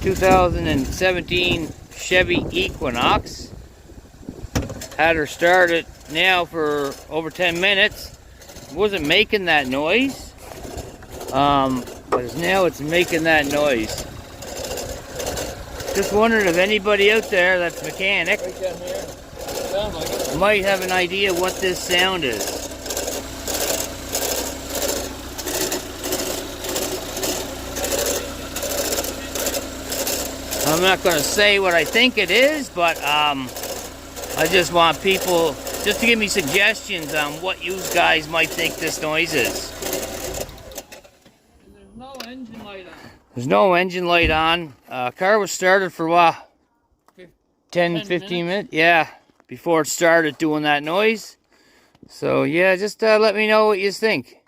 2017 Chevy Equinox. Had her started now for over 10 minutes. Wasn't making that noise. But now it's making that noise. Just wondering if anybody out there that's mechanic might have an idea what this sound is. I'm not going to say what I think it is, but I just want people just to give me suggestions on what you guys might think this noise is. There's no engine light on. There's no engine light on. Car was started for what? 10-15 minutes? Yeah, before it started doing that noise. So yeah, just let me know what you think.